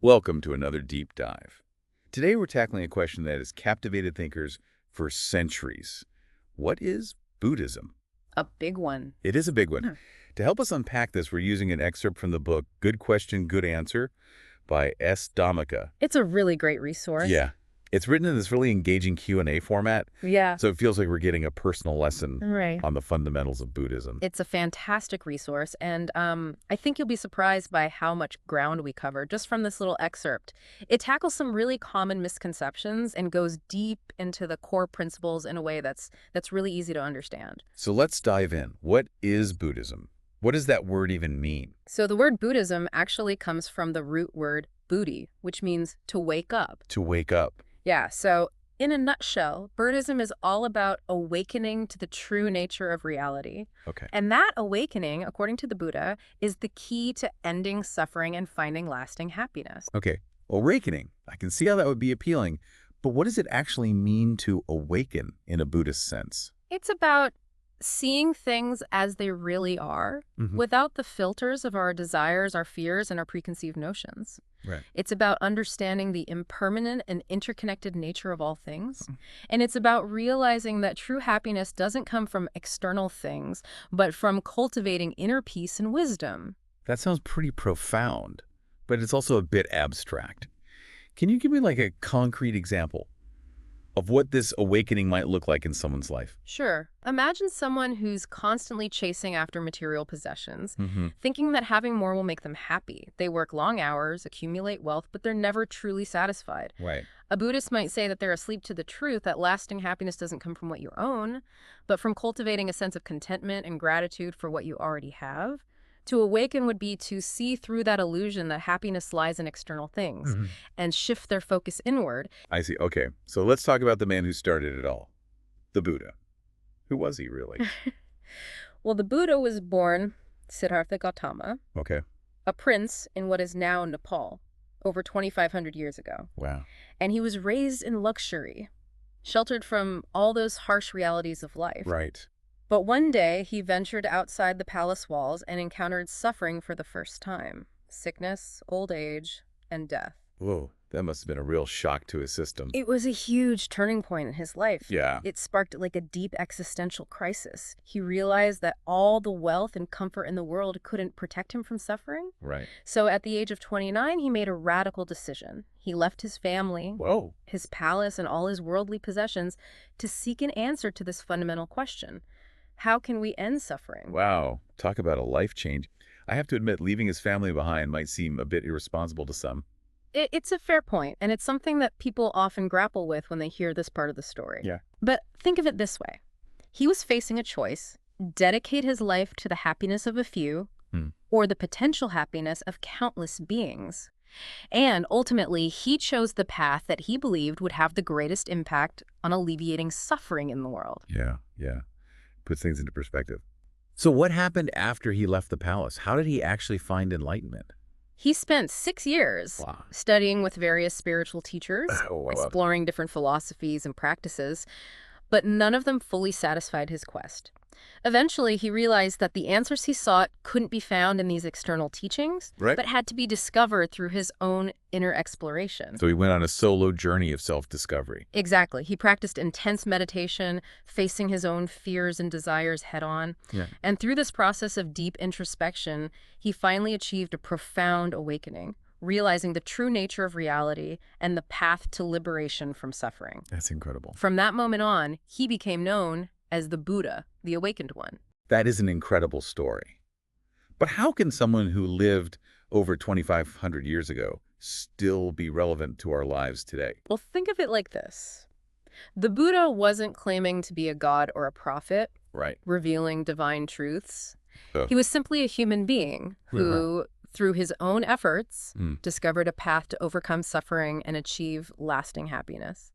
Welcome to another deep dive. Today we're tackling a question that has captivated thinkers for centuries. What is Buddhism? A big one. It is a big one. Hmm. To help us unpack this, we're using an excerpt from the book Good Question, Good Answer by S. Dhammika. It's a really great resource. Yeah. It's written in this really engaging Q&A format, Yeah. so it feels like we're getting a personal lesson Right. on the fundamentals of Buddhism. It's a fantastic resource, and I think you'll be surprised by how much ground we cover just from this little excerpt. It tackles some really common misconceptions and goes deep into the core principles in a way that's really easy to understand. So let's dive in. What is Buddhism? What does that word even mean? So the word Buddhism actually comes from the root word buddhi, which means to wake up. To wake up. Yeah, so in a nutshell, Buddhism is all about awakening to the true nature of reality. Okay. And that awakening, according to the Buddha, is the key to ending suffering and finding lasting happiness. Okay. Awakening. I can see how that would be appealing, but what does it actually mean to awaken in a Buddhist sense? It's about seeing things as they really are, without the filters of our desires, our fears, and our preconceived notions. Right. It's about understanding the impermanent and interconnected nature of all things. And it's about realizing that true happiness doesn't come from external things, but from cultivating inner peace and wisdom. That sounds pretty profound, but it's also a bit abstract. Can you give me like a concrete example of what this awakening might look like in someone's life? Sure. Imagine someone who's constantly chasing after material possessions, thinking that having more will make them happy. They work long hours, accumulate wealth, but they're never truly satisfied. Right. A Buddhist might say that they're asleep to the truth that lasting happiness doesn't come from what you own, but from cultivating a sense of contentment and gratitude for what you already have. To awaken would be to see through that illusion that happiness lies in external things and shift their focus inward. I see. Okay. So let's talk about the man who started it all, the Buddha. Who was he really? Well, the Buddha was born Siddhartha Gautama, Okay. a prince in what is now Nepal, over 2,500 years ago. Wow. And he was raised in luxury, sheltered from all those harsh realities of life. Right. But one day, he ventured outside the palace walls and encountered suffering for the first time. Sickness, old age, and death. Whoa. That must have been a real shock to his system. It was a huge turning point in his life. Yeah. It sparked like a deep existential crisis. He realized that all the wealth and comfort in the world couldn't protect him from suffering. Right. So at the age of 29, he made a radical decision. He left his family, Whoa. his palace, and all his worldly possessions to seek an answer to this fundamental question. How can we end suffering? Wow. Talk about a life change. I have to admit, leaving his family behind might seem a bit irresponsible to some. It's a fair point, and it's something that people often grapple with when they hear this part of the story. Yeah. But think of it this way. He was facing a choice: dedicate his life to the happiness of a few, or the potential happiness of countless beings. And ultimately, he chose the path that he believed would have the greatest impact on alleviating suffering in the world. Yeah. Puts things into perspective. So what happened after he left the palace? How did he actually find enlightenment? He spent 6 years studying with various spiritual teachers, exploring different philosophies and practices, but none of them fully satisfied his quest. Eventually, he realized that the answers he sought couldn't be found in these external teachings, but had to be discovered through his own inner exploration. So he went on a solo journey of self-discovery. Exactly. He practiced intense meditation, facing his own fears and desires head-on. Yeah. And through this process of deep introspection, he finally achieved a profound awakening, realizing the true nature of reality and the path to liberation from suffering. That's incredible. From that moment on, he became known as the Buddha, the awakened one. That is an incredible story. But how can someone who lived over 2,500 years ago still be relevant to our lives today? Well, think of it like this. The Buddha wasn't claiming to be a god or a prophet, revealing divine truths. He was simply a human being who, through his own efforts, discovered a path to overcome suffering and achieve lasting happiness.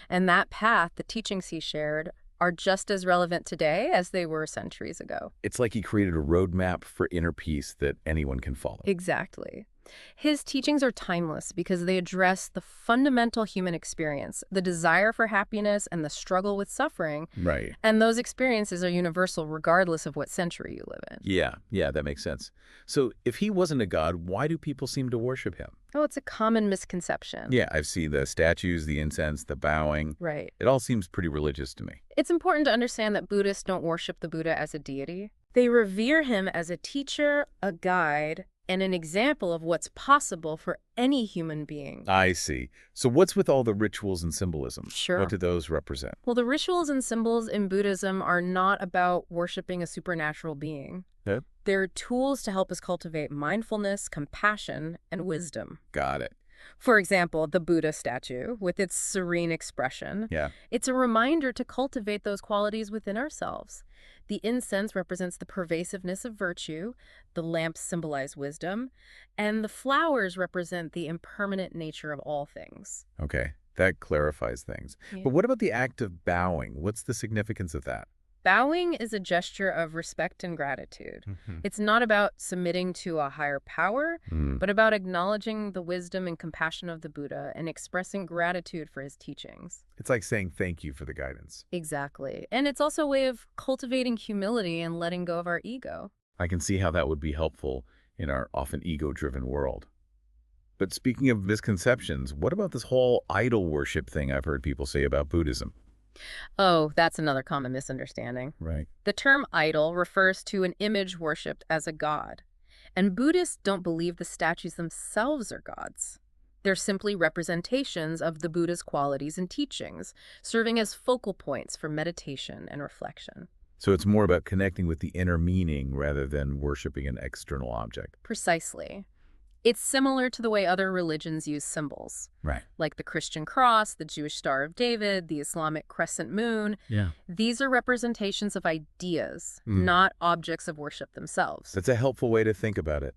And that path, the teachings he shared, are just as relevant today as they were centuries ago. It's like he created a roadmap for inner peace that anyone can follow. Exactly. His teachings are timeless because they address the fundamental human experience, the desire for happiness and the struggle with suffering. Right. And those experiences are universal regardless of what century you live in. Yeah, that makes sense. So if he wasn't a god, why do people seem to worship him? Oh, it's a common misconception. Yeah, I've seen the statues, the incense, the bowing. Right. It all seems pretty religious to me. It's important to understand that Buddhists don't worship the Buddha as a deity. They revere him as a teacher, a guide, and an example of what's possible for any human being. I see. So what's with all the rituals and symbolism? Sure. What do those represent? Well, the rituals and symbols in Buddhism are not about worshiping a supernatural being. Yeah. They're tools to help us cultivate mindfulness, compassion, and wisdom. Got it. For example, the Buddha statue, with its serene expression, Yeah. it's a reminder to cultivate those qualities within ourselves. The incense represents the pervasiveness of virtue, the lamps symbolize wisdom, and the flowers represent the impermanent nature of all things. Okay, that clarifies things. Yeah. But what about the act of bowing? What's the significance of that? Bowing is a gesture of respect and gratitude. It's not about submitting to a higher power, but about acknowledging the wisdom and compassion of the Buddha and expressing gratitude for his teachings. It's like saying thank you for the guidance. Exactly. And it's also a way of cultivating humility and letting go of our ego. I can see how that would be helpful in our often ego-driven world. But speaking of misconceptions, what about this whole idol worship thing I've heard people say about Buddhism? Oh, that's another common misunderstanding. Right. The term idol refers to an image worshipped as a god. And Buddhists don't believe the statues themselves are gods. They're simply representations of the Buddha's qualities and teachings, serving as focal points for meditation and reflection. So it's more about connecting with the inner meaning rather than worshiping an external object. Precisely. It's similar to the way other religions use symbols. Right. Like the Christian cross, the Jewish Star of David, the Islamic crescent moon. Yeah. These are representations of ideas, not objects of worship themselves. That's a helpful way to think about it.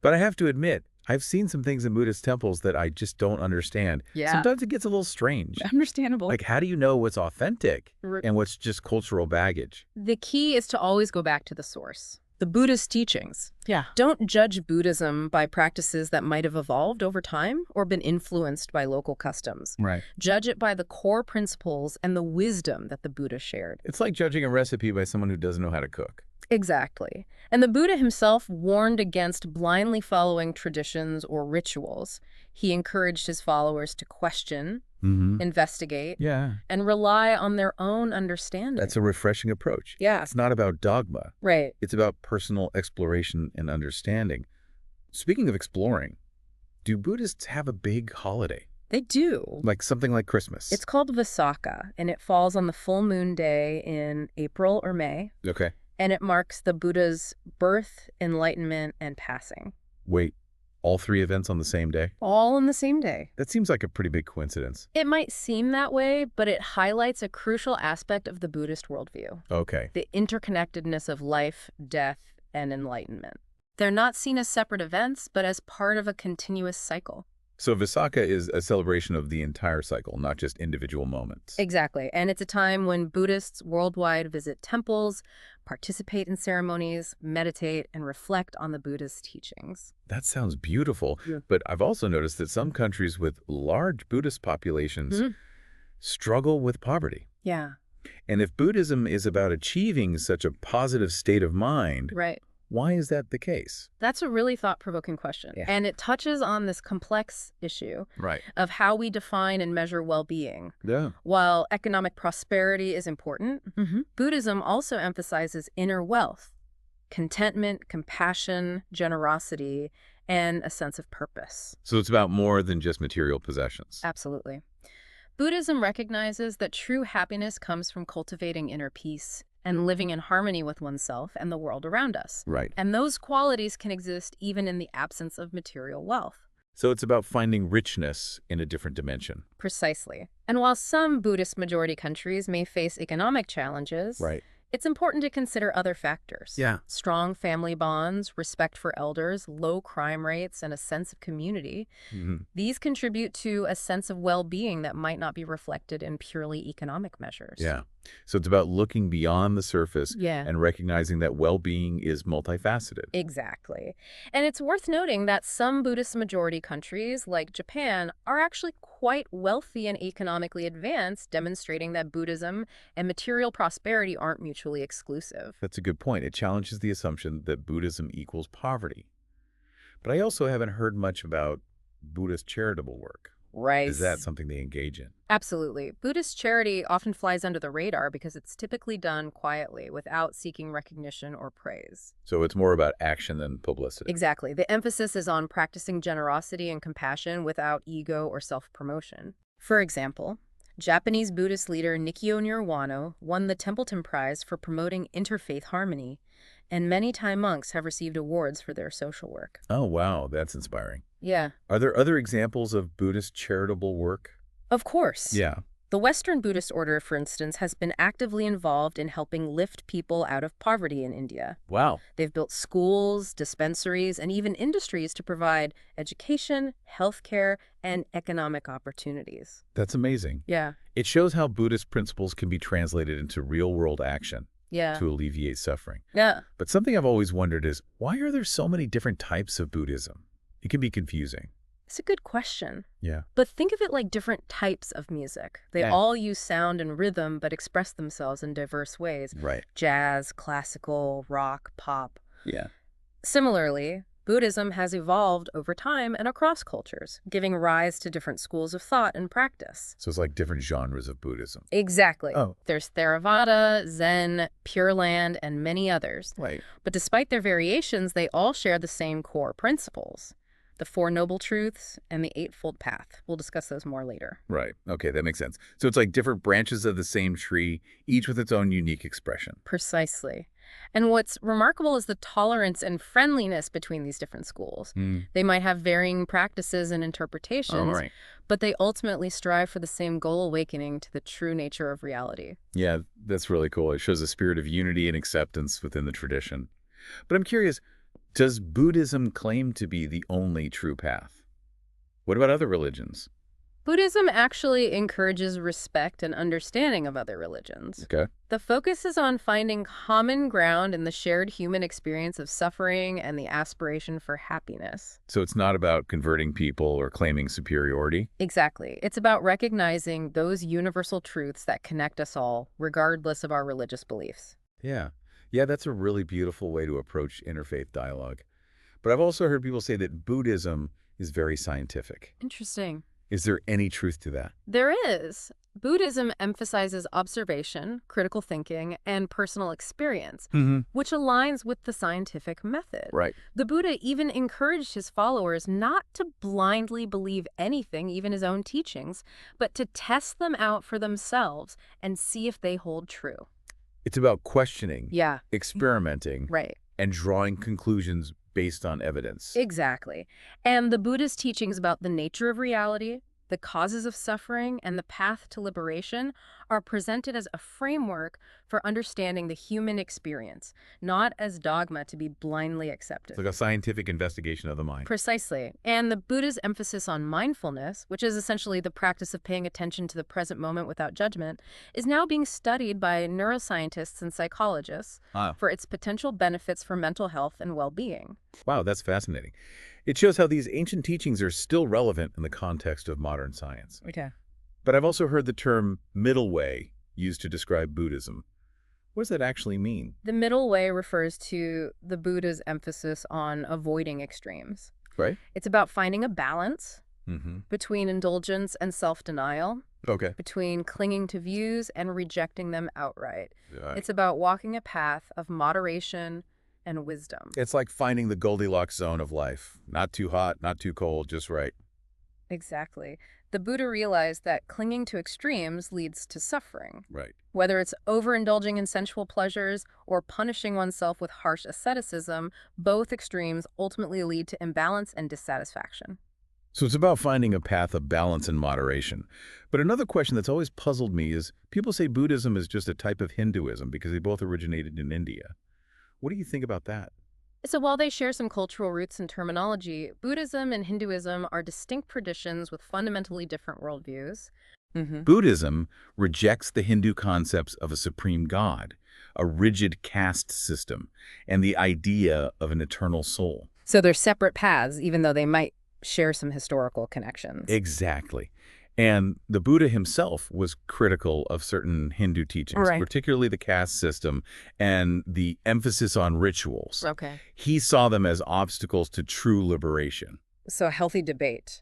But I have to admit, I've seen some things in Buddhist temples that I just don't understand. Yeah. Sometimes it gets a little strange. Understandable. Like, how do you know what's authentic and what's just cultural baggage? The key is to always go back to the source. The Buddhist teachings. Yeah. Don't judge Buddhism by practices that might have evolved over time or been influenced by local customs. Right. Judge it by the core principles and the wisdom that the Buddha shared. It's like judging a recipe by someone who doesn't know how to cook. Exactly. And the Buddha himself warned against blindly following traditions or rituals. He encouraged his followers to question, investigate, and rely on their own understanding. That's a refreshing approach. Yeah. It's not about dogma. Right. It's about personal exploration and understanding. Speaking of exploring, do Buddhists have a big holiday? They do. Like something like Christmas? It's called Visakha, and it falls on the full moon day in April or May. Okay. And it marks the Buddha's birth, enlightenment, and passing. Wait, all three events on the same day? All on the same day. That seems like a pretty big coincidence. It might seem that way, but it highlights a crucial aspect of the Buddhist worldview. Okay. The interconnectedness of life, death, and enlightenment. They're not seen as separate events, but as part of a continuous cycle. So Visakha is a celebration of the entire cycle, not just individual moments. Exactly. And it's a time when Buddhists worldwide visit temples, participate in ceremonies, meditate, and reflect on the Buddha's teachings. That sounds beautiful. Yeah. But I've also noticed that some countries with large Buddhist populations struggle with poverty. Yeah. And if Buddhism is about achieving such a positive state of mind, Right. why is that the case? That's a really thought-provoking question. Yeah. And it touches on this complex issue Right. of how we define and measure well-being. Yeah. While economic prosperity is important, Buddhism also emphasizes inner wealth, contentment, compassion, generosity, and a sense of purpose. So it's about more than just material possessions. Absolutely. Buddhism recognizes that true happiness comes from cultivating inner peace and living in harmony with oneself and the world around us. Right. And those qualities can exist even in the absence of material wealth. So it's about finding richness in a different dimension. Precisely. And while some Buddhist majority countries may face economic challenges, Right. it's important to consider other factors. Yeah. Strong family bonds, respect for elders, low crime rates, and a sense of community. These contribute to a sense of well-being that might not be reflected in purely economic measures. Yeah. So it's about looking beyond the surface Yeah. and recognizing that well-being is multifaceted. Exactly. And it's worth noting that some Buddhist majority countries, like Japan, are actually quite wealthy and economically advanced, demonstrating that Buddhism and material prosperity aren't mutually exclusive. That's a good point. It challenges the assumption that Buddhism equals poverty. But I also haven't heard much about Buddhist charitable work? Right. Is that something they engage in? Absolutely. Buddhist charity often flies under the radar because it's typically done quietly without seeking recognition or praise. So it's more about action than publicity. Exactly. The emphasis is on practicing generosity and compassion without ego or self-promotion. For example, Japanese Buddhist leader Nikkyo Nirwano won the Templeton Prize for promoting interfaith harmony, and many Thai monks have received awards for their social work. Oh, wow. That's inspiring. Yeah. Are there other examples of Buddhist charitable work? Of course. Yeah. The Western Buddhist order, for instance, has been actively involved in helping lift people out of poverty in India. Wow. They've built schools, dispensaries, and even industries to provide education, healthcare, and economic opportunities. That's amazing. Yeah. It shows how Buddhist principles can be translated into real-world action. Yeah. To alleviate suffering. Yeah. But something I've always wondered is, why are there so many different types of Buddhism? It can be confusing. It's a good question. Yeah. But think of it like different types of music. They all use sound and rhythm, but express themselves in diverse ways. Right. Jazz, classical, rock, pop. Yeah. Similarly, Buddhism has evolved over time and across cultures, giving rise to different schools of thought and practice. So it's like different genres of Buddhism. Exactly. Oh. There's Theravada, Zen, Pure Land, and many others. Right. But despite their variations, they all share the same core principles: the Four Noble Truths and the Eightfold Path. We'll discuss those more later. Right. Okay, that makes sense. So it's like different branches of the same tree, each with its own unique expression. Precisely. And what's remarkable is the tolerance and friendliness between these different schools. They might have varying practices and interpretations, but they ultimately strive for the same goal: awakening to the true nature of reality. Yeah, that's really cool. It shows a spirit of unity and acceptance within the tradition. But I'm curious, does Buddhism claim to be the only true path? What about other religions? Buddhism actually encourages respect and understanding of other religions. Okay. The focus is on finding common ground in the shared human experience of suffering and the aspiration for happiness. So it's not about converting people or claiming superiority? Exactly. It's about recognizing those universal truths that connect us all, regardless of our religious beliefs. Yeah. Yeah, that's a really beautiful way to approach interfaith dialogue. But I've also heard people say that Buddhism is very scientific. Interesting. Is there any truth to that? There is. Buddhism emphasizes observation, critical thinking, and personal experience, which aligns with the scientific method. Right. The Buddha even encouraged his followers not to blindly believe anything, even his own teachings, but to test them out for themselves and see if they hold true. It's about questioning, Yeah. experimenting, Right. and drawing conclusions based on evidence. Exactly. And the Buddha's teachings about the nature of reality, the causes of suffering, and the path to liberation are presented as a framework for understanding the human experience, not as dogma to be blindly accepted. It's like a scientific investigation of the mind. Precisely. And the Buddha's emphasis on mindfulness, which is essentially the practice of paying attention to the present moment without judgment, is now being studied by neuroscientists and psychologists for its potential benefits for mental health and well-being. Wow, that's fascinating. It shows how these ancient teachings are still relevant in the context of modern science. Okay. But I've also heard the term middle way used to describe Buddhism. What does that actually mean? The middle way refers to the Buddha's emphasis on avoiding extremes. Right. It's about finding a balance between indulgence and self-denial, Okay. between clinging to views and rejecting them outright. Right. It's about walking a path of moderation and wisdom. It's like finding the Goldilocks zone of life. Not too hot, not too cold, just right. Exactly. The Buddha realized that clinging to extremes leads to suffering. Right. Whether it's overindulging in sensual pleasures or punishing oneself with harsh asceticism, both extremes ultimately lead to imbalance and dissatisfaction. So it's about finding a path of balance and moderation. But another question that's always puzzled me is people say Buddhism is just a type of Hinduism because they both originated in India. What do you think about that? So while they share some cultural roots and terminology, Buddhism and Hinduism are distinct traditions with fundamentally different worldviews. Buddhism rejects the Hindu concepts of a supreme God, a rigid caste system, and the idea of an eternal soul. So they're separate paths, even though they might share some historical connections. Exactly. And the Buddha himself was critical of certain Hindu teachings, particularly the caste system and the emphasis on rituals. Okay. He saw them as obstacles to true liberation. So a healthy debate.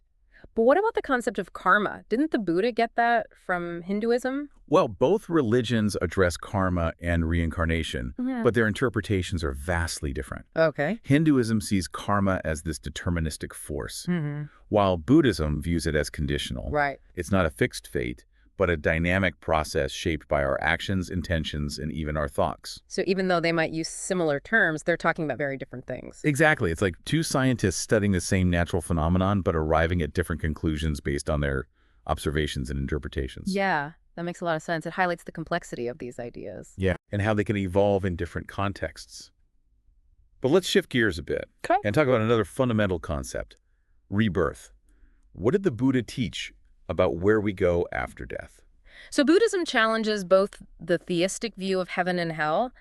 But what about the concept of karma? Didn't the Buddha get that from Hinduism? Well, both religions address karma and reincarnation, Yeah. but their interpretations are vastly different. Okay. Hinduism sees karma as this deterministic force, Mm-hmm. while Buddhism views it as conditional. Right. It's not a fixed fate, but a dynamic process shaped by our actions, intentions, and even our thoughts. So even though they might use similar terms, they're talking about very different things. Exactly. It's like two scientists studying the same natural phenomenon, but arriving at different conclusions based on their observations and interpretations. Yeah, that makes a lot of sense. It highlights the complexity of these ideas. Yeah, and how they can evolve in different contexts. But let's shift gears a bit and talk about another fundamental concept, rebirth. What did the Buddha teach about where we go after death? So Buddhism challenges both the theistic view of heaven and hell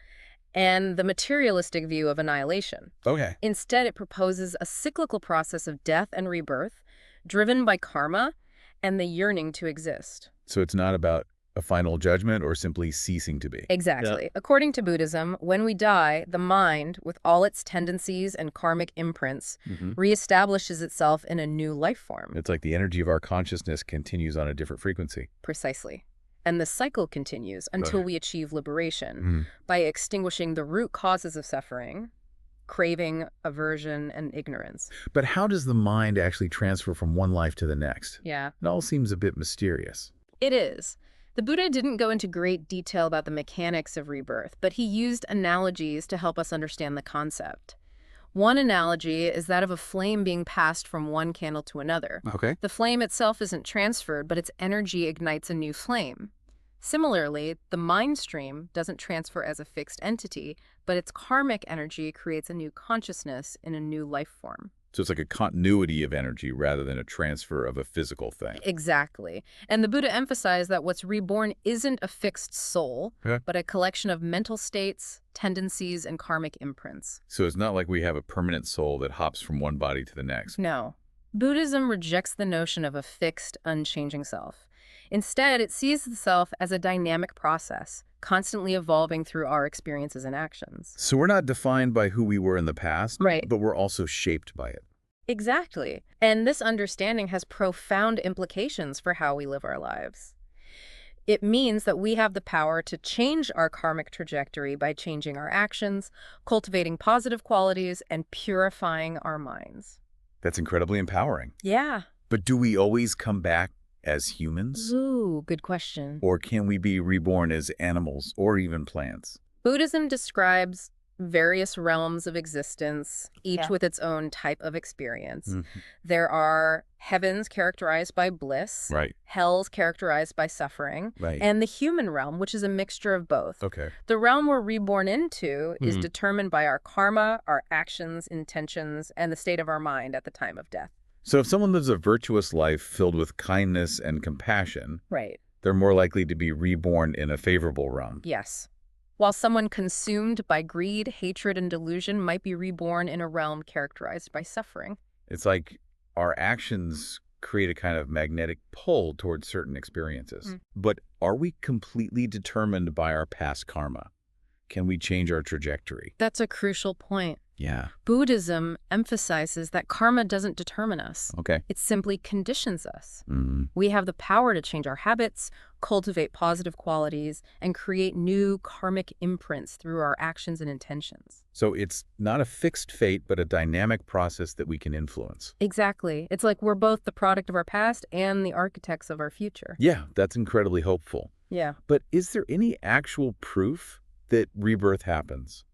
and the materialistic view of annihilation. Okay. Instead, it proposes a cyclical process of death and rebirth, driven by karma and the yearning to exist. So it's not about a final judgment or simply ceasing to be. Exactly. Yeah. According to Buddhism, when we die, the mind, with all its tendencies and karmic imprints, reestablishes itself in a new life form. It's like the energy of our consciousness continues on a different frequency. Precisely. And the cycle continues until we achieve liberation by extinguishing the root causes of suffering, craving, aversion, and ignorance. But how does the mind actually transfer from one life to the next? Yeah. It all seems a bit mysterious. It is. The Buddha didn't go into great detail about the mechanics of rebirth, but he used analogies to help us understand the concept. One analogy is that of a flame being passed from one candle to another. Okay. The flame itself isn't transferred, but its energy ignites a new flame. Similarly, the mind stream doesn't transfer as a fixed entity, but its karmic energy creates a new consciousness in a new life form. So it's like a continuity of energy rather than a transfer of a physical thing. Exactly. And the Buddha emphasized that what's reborn isn't a fixed soul, but a collection of mental states, tendencies, and karmic imprints. So it's not like we have a permanent soul that hops from one body to the next. No. Buddhism rejects the notion of a fixed, unchanging self. Instead, it sees the self as a dynamic process, constantly evolving through our experiences and actions. So we're not defined by who we were in the past, Right. but we're also shaped by it. Exactly. And this understanding has profound implications for how we live our lives. It means that we have the power to change our karmic trajectory by changing our actions, cultivating positive qualities, and purifying our minds. That's incredibly empowering. Yeah. But do we always come back as humans? Ooh, good question. Or can we be reborn as animals or even plants? Buddhism describes various realms of existence, each with its own type of experience. There are heavens characterized by bliss, Right. hells characterized by suffering, Right. and the human realm, which is a mixture of both. Okay. The realm we're reborn into is determined by our karma, our actions, intentions, and the state of our mind at the time of death. So if someone lives a virtuous life filled with kindness and compassion, Right. they're more likely to be reborn in a favorable realm. Yes. While someone consumed by greed, hatred, and delusion might be reborn in a realm characterized by suffering. It's like our actions create a kind of magnetic pull towards certain experiences. But are we completely determined by our past karma? Can we change our trajectory? That's a crucial point. Yeah. Buddhism emphasizes that karma doesn't determine us. Okay. It simply conditions us. We have the power to change our habits, cultivate positive qualities, and create new karmic imprints through our actions and intentions. So it's not a fixed fate, but a dynamic process that we can influence. Exactly. It's like we're both the product of our past and the architects of our future. Yeah, that's incredibly hopeful. Yeah. But is there any actual proof that rebirth happens?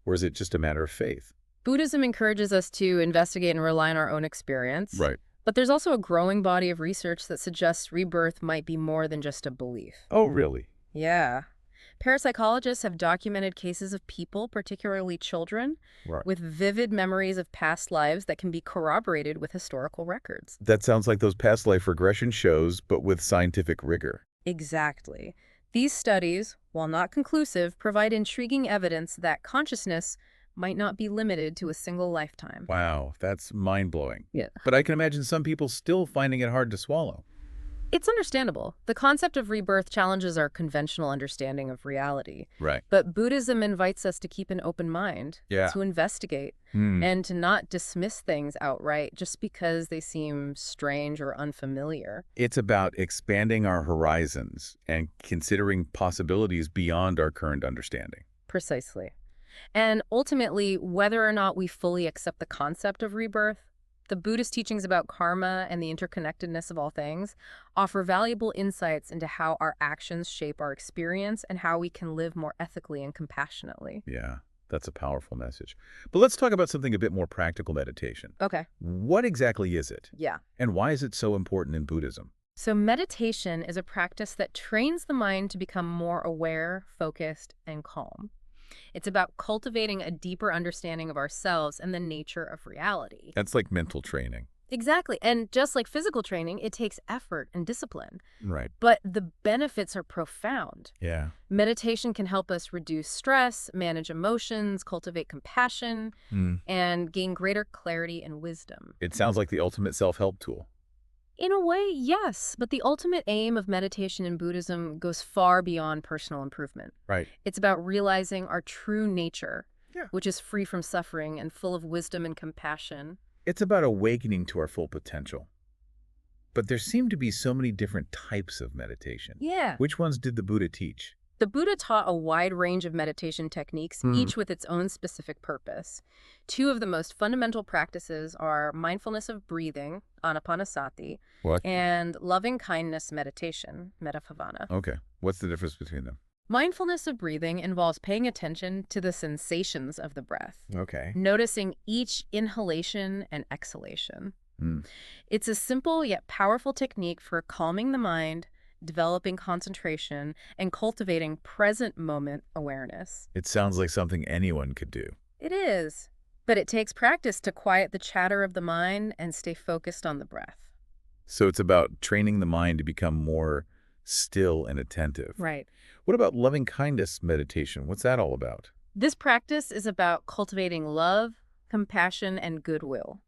Or is it just a matter of faith? Buddhism encourages us to investigate and rely on our own experience. Right. But there's also a growing body of research that suggests rebirth might be more than just a belief. Oh, really? Yeah. Parapsychologists have documented cases of people, particularly children, with vivid memories of past lives that can be corroborated with historical records. That sounds like those past life regression shows, but with scientific rigor. Exactly. These studies, while not conclusive, provide intriguing evidence that consciousness might not be limited to a single lifetime. Wow, that's mind-blowing. Yeah. But I can imagine some people still finding it hard to swallow. It's understandable. The concept of rebirth challenges our conventional understanding of reality. Right. But Buddhism invites us to keep an open mind, to investigate, and to not dismiss things outright just because they seem strange or unfamiliar. It's about expanding our horizons and considering possibilities beyond our current understanding. Precisely. And ultimately, whether or not we fully accept the concept of rebirth, the Buddhist teachings about karma and the interconnectedness of all things offer valuable insights into how our actions shape our experience and how we can live more ethically and compassionately. Yeah, that's a powerful message. But let's talk about something a bit more practical: meditation. Okay. What exactly is it? Yeah. And why is it so important in Buddhism? So meditation is a practice that trains the mind to become more aware, focused, and calm. It's about cultivating a deeper understanding of ourselves and the nature of reality. That's like mental training. Exactly. And just like physical training, it takes effort and discipline. Right. But the benefits are profound. Yeah. Meditation can help us reduce stress, manage emotions, cultivate compassion, and gain greater clarity and wisdom. It sounds like the ultimate self-help tool. In a way, yes, but the ultimate aim of meditation in Buddhism goes far beyond personal improvement. Right. It's about realizing our true nature, which is free from suffering and full of wisdom and compassion. It's about awakening to our full potential. But there seem to be so many different types of meditation. Yeah. Which ones did the Buddha teach? The Buddha taught a wide range of meditation techniques, each with its own specific purpose. Two of the most fundamental practices are mindfulness of breathing, anapanasati, and loving-kindness meditation, metaphavana. Okay. What's the difference between them? Mindfulness of breathing involves paying attention to the sensations of the breath. Okay. Noticing each inhalation and exhalation. It's a simple yet powerful technique for calming the mind, developing concentration, and cultivating present moment awareness. It sounds like something anyone could do. It is, but it takes practice to quiet the chatter of the mind and stay focused on the breath. So it's about training the mind to become more still and attentive. Right. What about loving kindness meditation? What's that all about? This practice is about cultivating love, compassion, and goodwill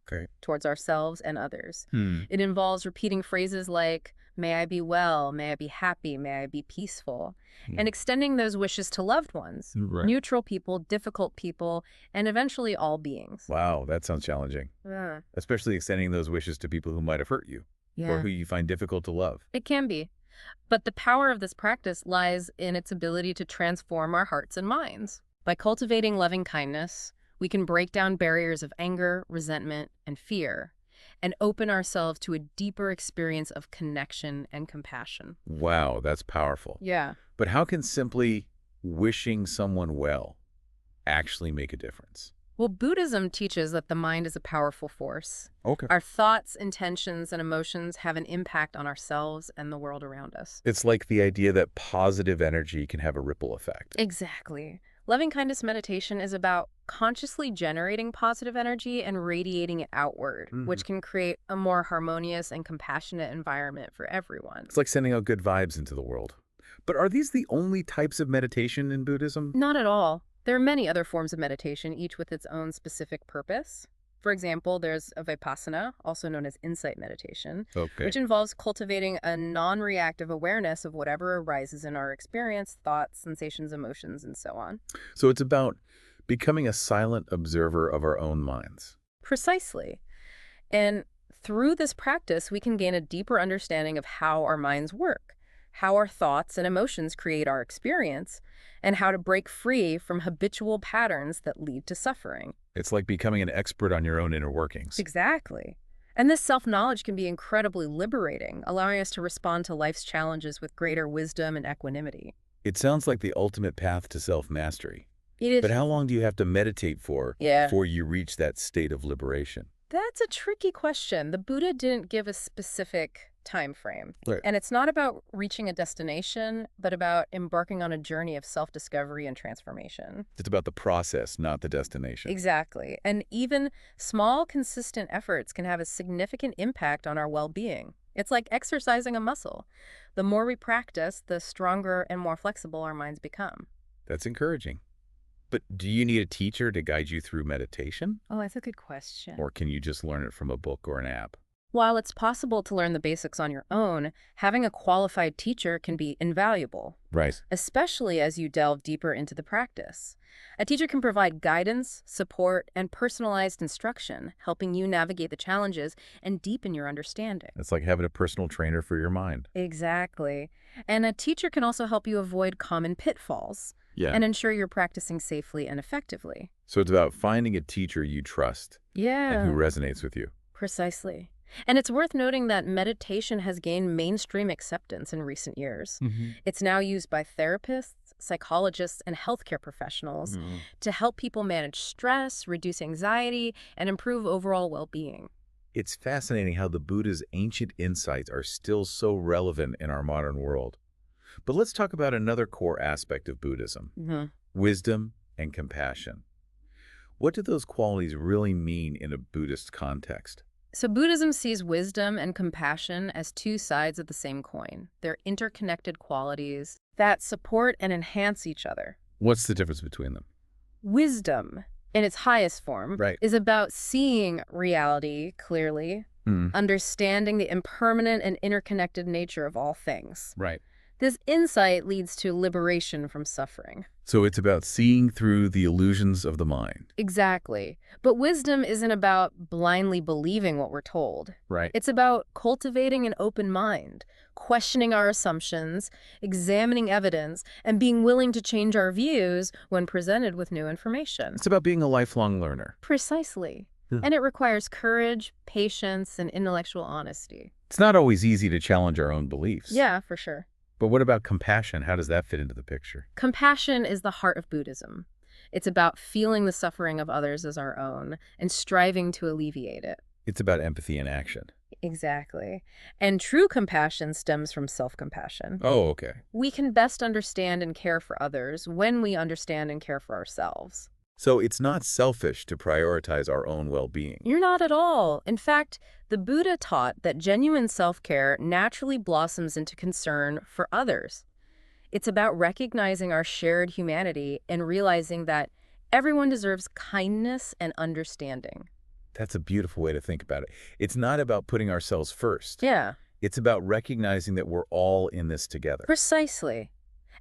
towards ourselves and others. It involves repeating phrases like, may I be well, may I be happy, may I be peaceful, and extending those wishes to loved ones, neutral people, difficult people, and eventually all beings. Wow, that sounds challenging. Especially extending those wishes to people who might have hurt you or who you find difficult to love. It can be. But the power of this practice lies in its ability to transform our hearts and minds. By cultivating loving kindness, we can break down barriers of anger, resentment, and fear, and open ourselves to a deeper experience of connection and compassion. Wow, that's powerful. Yeah. But how can simply wishing someone well actually make a difference? Well, Buddhism teaches that the mind is a powerful force. Okay. Our thoughts, intentions, and emotions have an impact on ourselves and the world around us. It's like the idea that positive energy can have a ripple effect. Exactly. Loving-kindness meditation is about consciously generating positive energy and radiating it outward, which can create a more harmonious and compassionate environment for everyone. It's like sending out good vibes into the world. But are these the only types of meditation in Buddhism? Not at all. There are many other forms of meditation, each with its own specific purpose. For example, there's a vipassana, also known as insight meditation, which involves cultivating a non-reactive awareness of whatever arises in our experience, thoughts, sensations, emotions, and so on. So it's about becoming a silent observer of our own minds. Precisely. And through this practice, we can gain a deeper understanding of how our minds work, how our thoughts and emotions create our experience, and how to break free from habitual patterns that lead to suffering. It's like becoming an expert on your own inner workings. Exactly. And this self-knowledge can be incredibly liberating, allowing us to respond to life's challenges with greater wisdom and equanimity. It sounds like the ultimate path to self-mastery. It is. But how long do you have to meditate for before you reach that state of liberation? That's a tricky question. The Buddha didn't give a specific time frame. Right. And it's not about reaching a destination, but about embarking on a journey of self-discovery and transformation. It's about the process, not the destination. Exactly. And even small, consistent efforts can have a significant impact on our well-being. It's like exercising a muscle. The more we practice, the stronger and more flexible our minds become. That's encouraging. But do you need a teacher to guide you through meditation? Oh, that's a good question. Or can you just learn it from a book or an app? While it's possible to learn the basics on your own, having a qualified teacher can be invaluable. Right. Especially as you delve deeper into the practice. A teacher can provide guidance, support, and personalized instruction, helping you navigate the challenges and deepen your understanding. It's like having a personal trainer for your mind. Exactly. And a teacher can also help you avoid common pitfalls and ensure you're practicing safely and effectively. So it's about finding a teacher you trust and who resonates with you. Precisely. And it's worth noting that meditation has gained mainstream acceptance in recent years. It's now used by therapists, psychologists, and healthcare professionals to help people manage stress, reduce anxiety, and improve overall well-being. It's fascinating how the Buddha's ancient insights are still so relevant in our modern world. But let's talk about another core aspect of Buddhism, wisdom and compassion. What do those qualities really mean in a Buddhist context? So Buddhism sees wisdom and compassion as two sides of the same coin. They're interconnected qualities that support and enhance each other. What's the difference between them? Wisdom, in its highest form, is about seeing reality clearly, understanding the impermanent and interconnected nature of all things. Right. This insight leads to liberation from suffering. So it's about seeing through the illusions of the mind. Exactly. But wisdom isn't about blindly believing what we're told. Right. It's about cultivating an open mind, questioning our assumptions, examining evidence, and being willing to change our views when presented with new information. It's about being a lifelong learner. Precisely. And it requires courage, patience, and intellectual honesty. It's not always easy to challenge our own beliefs. Yeah, for sure. But what about compassion? How does that fit into the picture? Compassion is the heart of Buddhism. It's about feeling the suffering of others as our own and striving to alleviate it. It's about empathy in action. Exactly. And true compassion stems from self-compassion. Oh, okay. We can best understand and care for others when we understand and care for ourselves. So it's not selfish to prioritize our own well-being. You're not at all. In fact, the Buddha taught that genuine self-care naturally blossoms into concern for others. It's about recognizing our shared humanity and realizing that everyone deserves kindness and understanding. That's a beautiful way to think about it. It's not about putting ourselves first. Yeah. It's about recognizing that we're all in this together. Precisely.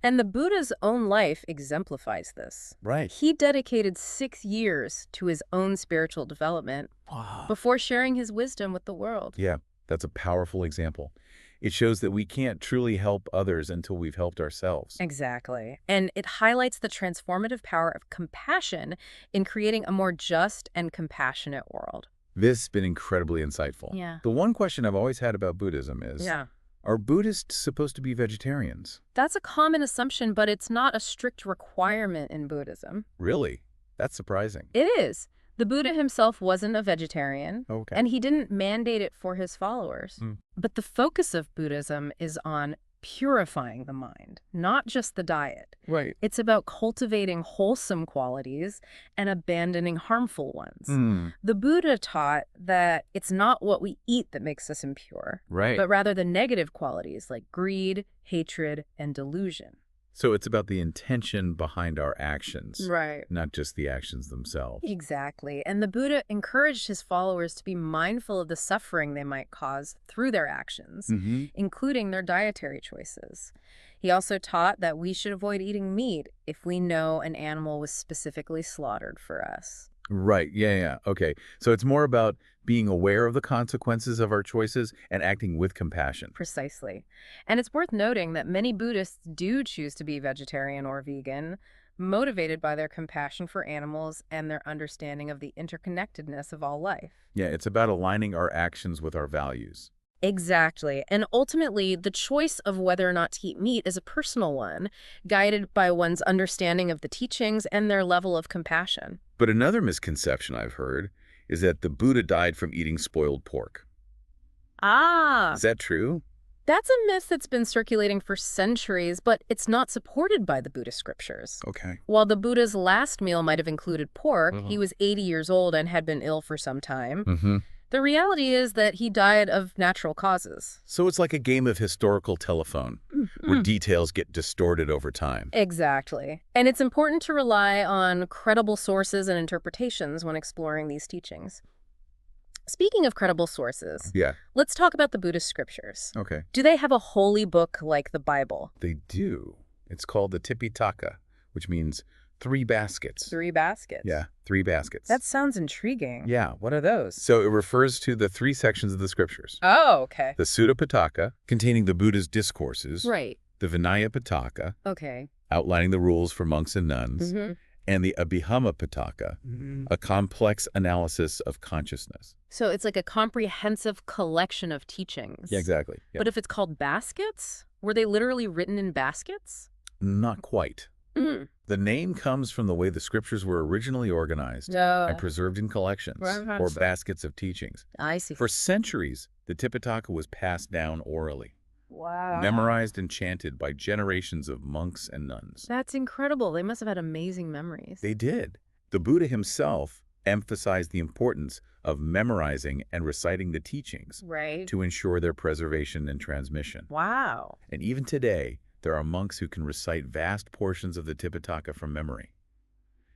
And the Buddha's own life exemplifies this. Right. He dedicated 6 years to his own spiritual development before sharing his wisdom with the world. Yeah, that's a powerful example. It shows that we can't truly help others until we've helped ourselves. Exactly. And it highlights the transformative power of compassion in creating a more just and compassionate world. This has been incredibly insightful. Yeah. The one question I've always had about Buddhism is, are Buddhists supposed to be vegetarians? That's a common assumption, but it's not a strict requirement in Buddhism. Really? That's surprising. It is. The Buddha himself wasn't a vegetarian, and he didn't mandate it for his followers. But the focus of Buddhism is on purifying the mind, not just the diet. Right. It's about cultivating wholesome qualities and abandoning harmful ones. The Buddha taught that it's not what we eat that makes us impure, but rather the negative qualities like greed, hatred, and delusion. So it's about the intention behind our actions, Right. not just the actions themselves. Exactly. And the Buddha encouraged his followers to be mindful of the suffering they might cause through their actions, including their dietary choices. He also taught that we should avoid eating meat if we know an animal was specifically slaughtered for us. Right. Yeah. Okay. So it's more about being aware of the consequences of our choices and acting with compassion. Precisely. And it's worth noting that many Buddhists do choose to be vegetarian or vegan, motivated by their compassion for animals and their understanding of the interconnectedness of all life. Yeah, it's about aligning our actions with our values. Exactly. And ultimately, the choice of whether or not to eat meat is a personal one, guided by one's understanding of the teachings and their level of compassion. But another misconception I've heard is that the Buddha died from eating spoiled pork. Is that true? That's a myth that's been circulating for centuries, but it's not supported by the Buddhist scriptures. Okay. While the Buddha's last meal might have included pork, he was 80 years old and had been ill for some time. The reality is that he died of natural causes. So it's like a game of historical telephone, where details get distorted over time. Exactly. And it's important to rely on credible sources and interpretations when exploring these teachings. Speaking of credible sources, Yeah. let's talk about the Buddhist scriptures. Okay. Do they have a holy book like the Bible? They do. It's called the Tipitaka, which means 3 baskets. 3 baskets? Yeah, 3 baskets. That sounds intriguing. Yeah. What are those? So it refers to the 3 sections of the scriptures. Oh, okay. The Sutta Pitaka, containing the Buddha's discourses. Right. The Vinaya Pitaka, Okay. outlining the rules for monks and nuns. Mm-hmm. And the Abhidhamma Pitaka, a complex analysis of consciousness. So it's like a comprehensive collection of teachings. Yeah, exactly. Yeah. But if it's called baskets, were they literally written in baskets? Not quite. Mm. The name comes from the way the scriptures were originally organized and preserved in collections or baskets of teachings. I see. For centuries, the Tipitaka was passed down orally. Wow. Memorized and chanted by generations of monks and nuns. That's incredible. They must have had amazing memories. They did. The Buddha himself emphasized the importance of memorizing and reciting the teachings to ensure their preservation and transmission. Wow. And even today, there are monks who can recite vast portions of the Tipitaka from memory.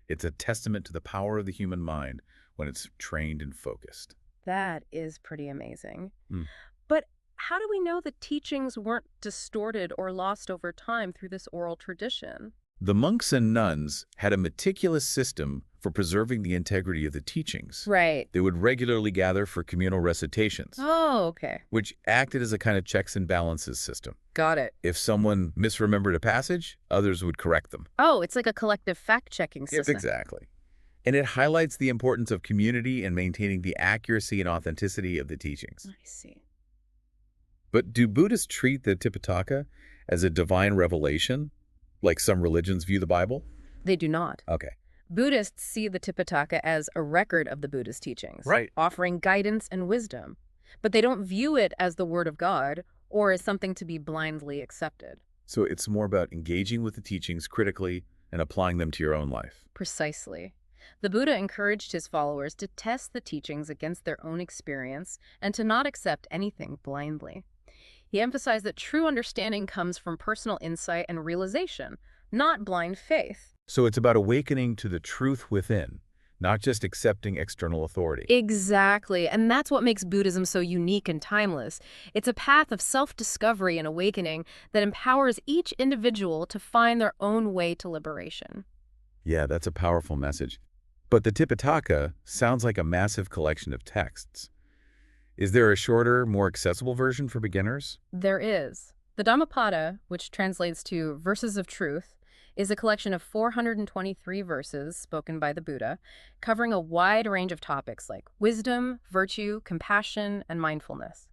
It's a testament to the power of the human mind when it's trained and focused. That is pretty amazing. Mm. But how do we know the teachings weren't distorted or lost over time through this oral tradition? The monks and nuns had a meticulous system for preserving the integrity of the teachings. Right. They would regularly gather for communal recitations. Oh, okay. Which acted as a kind of checks and balances system. Got it. If someone misremembered a passage, others would correct them. Oh, it's like a collective fact-checking system. Yes, exactly. And it highlights the importance of community and maintaining the accuracy and authenticity of the teachings. I see. But do Buddhists treat the Tipitaka as a divine revelation, like some religions view the Bible? They do not. Okay. Buddhists see the Tipitaka as a record of the Buddha's teachings, offering guidance and wisdom. But they don't view it as the word of God or as something to be blindly accepted. So it's more about engaging with the teachings critically and applying them to your own life. Precisely. The Buddha encouraged his followers to test the teachings against their own experience and to not accept anything blindly. He emphasized that true understanding comes from personal insight and realization, not blind faith. So it's about awakening to the truth within, not just accepting external authority. Exactly, and that's what makes Buddhism so unique and timeless. It's a path of self-discovery and awakening that empowers each individual to find their own way to liberation. Yeah, that's a powerful message. But the Tipitaka sounds like a massive collection of texts. Is there a shorter, more accessible version for beginners? There is. The Dhammapada, which translates to Verses of Truth, is a collection of 423 verses spoken by the Buddha, covering a wide range of topics like wisdom, virtue, compassion, and mindfulness.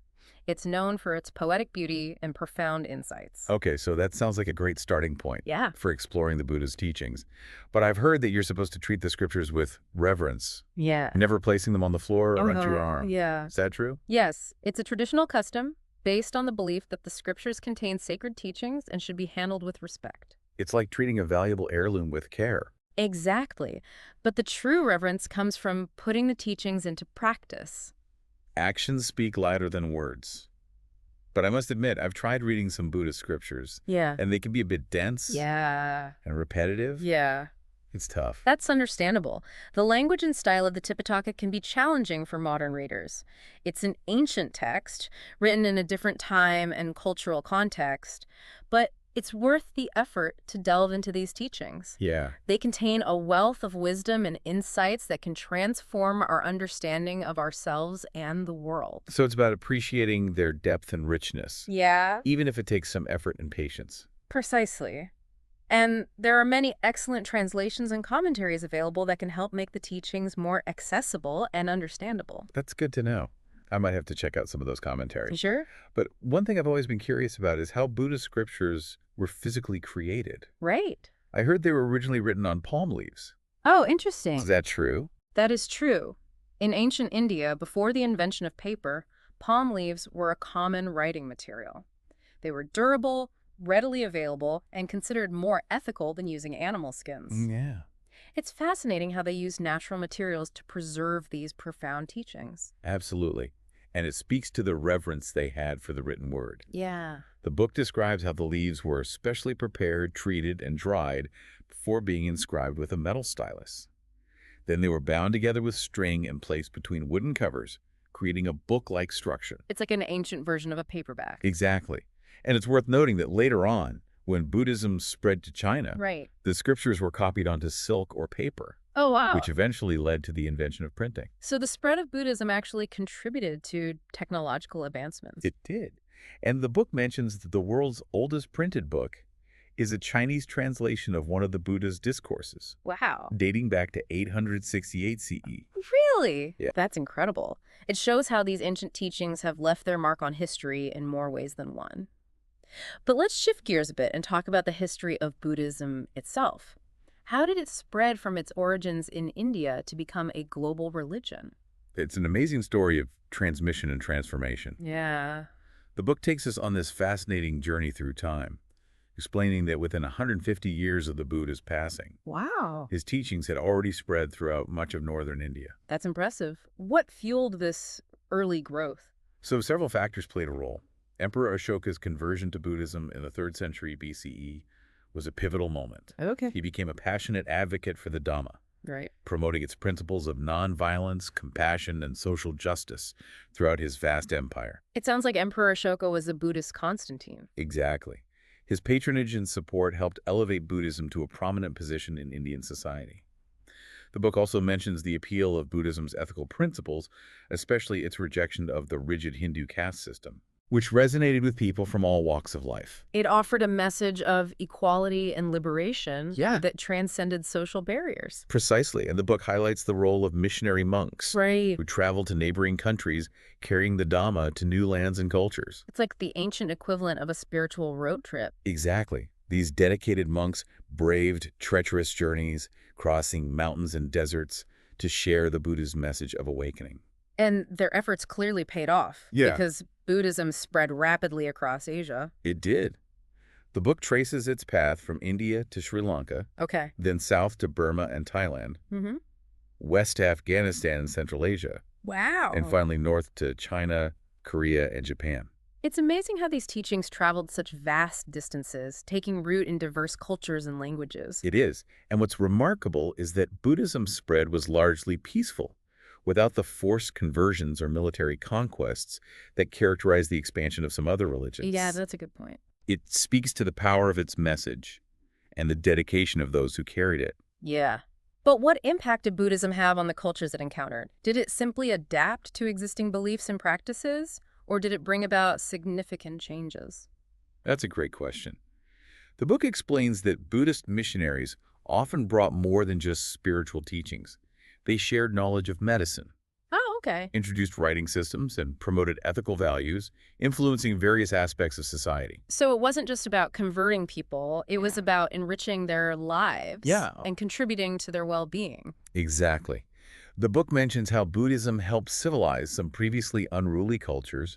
It's known for its poetic beauty and profound insights. Okay, so that sounds like a great starting point for exploring the Buddha's teachings. But I've heard that you're supposed to treat the scriptures with reverence. Yeah. Never placing them on the floor or onto your arm. Yeah. Is that true? Yes. It's a traditional custom based on the belief that the scriptures contain sacred teachings and should be handled with respect. It's like treating a valuable heirloom with care. Exactly. But the true reverence comes from putting the teachings into practice. Actions speak louder than words. But I must admit, I've tried reading some Buddhist scriptures. Yeah. And they can be a bit dense. Yeah. And repetitive. Yeah. It's tough. That's understandable. The language and style of the Tipitaka can be challenging for modern readers. It's an ancient text, written in a different time and cultural context, but it's worth the effort to delve into these teachings. Yeah. They contain a wealth of wisdom and insights that can transform our understanding of ourselves and the world. So it's about appreciating their depth and richness. Yeah. Even if it takes some effort and patience. Precisely. And there are many excellent translations and commentaries available that can help make the teachings more accessible and understandable. That's good to know. I might have to check out some of those commentaries. Sure. But one thing I've always been curious about is how Buddhist scriptures were physically created. Right. I heard they were originally written on palm leaves. Oh, interesting. Is that true? That is true. In ancient India, before the invention of paper, palm leaves were a common writing material. They were durable, readily available, and considered more ethical than using animal skins. Yeah. It's fascinating how they used natural materials to preserve these profound teachings. Absolutely. And it speaks to the reverence they had for the written word. Yeah. The book describes how the leaves were specially prepared, treated, and dried before being inscribed with a metal stylus. Then they were bound together with string and placed between wooden covers, creating a book-like structure. It's like an ancient version of a paperback. Exactly. And it's worth noting that later on, when Buddhism spread to China, Right. the scriptures were copied onto silk or paper, Oh, wow. which eventually led to the invention of printing. So the spread of Buddhism actually contributed to technological advancements. It did. And the book mentions that the world's oldest printed book is a Chinese translation of one of the Buddha's discourses. Wow. Dating back to 868 CE. Really? Yeah. That's incredible. It shows how these ancient teachings have left their mark on history in more ways than one. But let's shift gears a bit and talk about the history of Buddhism itself. How did it spread from its origins in India to become a global religion? It's an amazing story of transmission and transformation. Yeah. The book takes us on this fascinating journey through time, explaining that within 150 years of the Buddha's passing, Wow. his teachings had already spread throughout much of northern India. That's impressive. What fueled this early growth? So several factors played a role. Emperor Ashoka's conversion to Buddhism in the 3rd century BCE was a pivotal moment. Okay. He became a passionate advocate for the Dhamma, Right. promoting its principles of nonviolence, compassion, and social justice throughout his vast empire. It sounds like Emperor Ashoka was a Buddhist Constantine. Exactly. His patronage and support helped elevate Buddhism to a prominent position in Indian society. The book also mentions the appeal of Buddhism's ethical principles, especially its rejection of the rigid Hindu caste system, which resonated with people from all walks of life. It offered a message of equality and liberation Yeah. that transcended social barriers. Precisely, and the book highlights the role of missionary monks Right. who traveled to neighboring countries carrying the Dhamma to new lands and cultures. It's like the ancient equivalent of a spiritual road trip. Exactly. These dedicated monks braved treacherous journeys, crossing mountains and deserts to share the Buddha's message of awakening. And their efforts clearly paid off. Yeah. Because Buddhism spread rapidly across Asia. It did. The book traces its path from India to Sri Lanka, Okay. then south to Burma and Thailand, Mm-hmm. west to Afghanistan and Central Asia, Wow. and finally north to China, Korea, and Japan. It's amazing how these teachings traveled such vast distances, taking root in diverse cultures and languages. It is. And what's remarkable is that Buddhism's spread was largely peaceful, without the forced conversions or military conquests that characterize the expansion of some other religions. Yeah, that's a good point. It speaks to the power of its message and the dedication of those who carried it. Yeah. But what impact did Buddhism have on the cultures it encountered? Did it simply adapt to existing beliefs and practices, or did it bring about significant changes? That's a great question. The book explains that Buddhist missionaries often brought more than just spiritual teachings. They shared knowledge of medicine, Oh, okay. introduced writing systems, and promoted ethical values, influencing various aspects of society. So it wasn't just about converting people, it was about enriching their lives and contributing to their well-being. Exactly. The book mentions how Buddhism helped civilize some previously unruly cultures,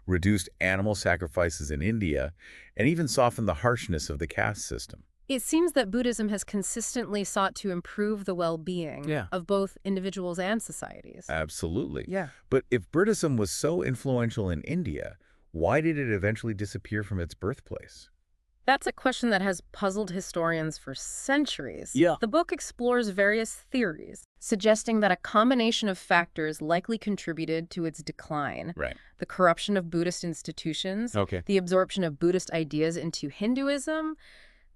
reduced animal sacrifices in India, and even softened the harshness of the caste system. It seems that Buddhism has consistently sought to improve the well-being of both individuals and societies. Absolutely. Yeah. But if Buddhism was so influential in India, why did it eventually disappear from its birthplace? That's a question that has puzzled historians for centuries. Yeah. The book explores various theories, suggesting that a combination of factors likely contributed to its decline. Right. The corruption of Buddhist institutions, Okay. the absorption of Buddhist ideas into Hinduism,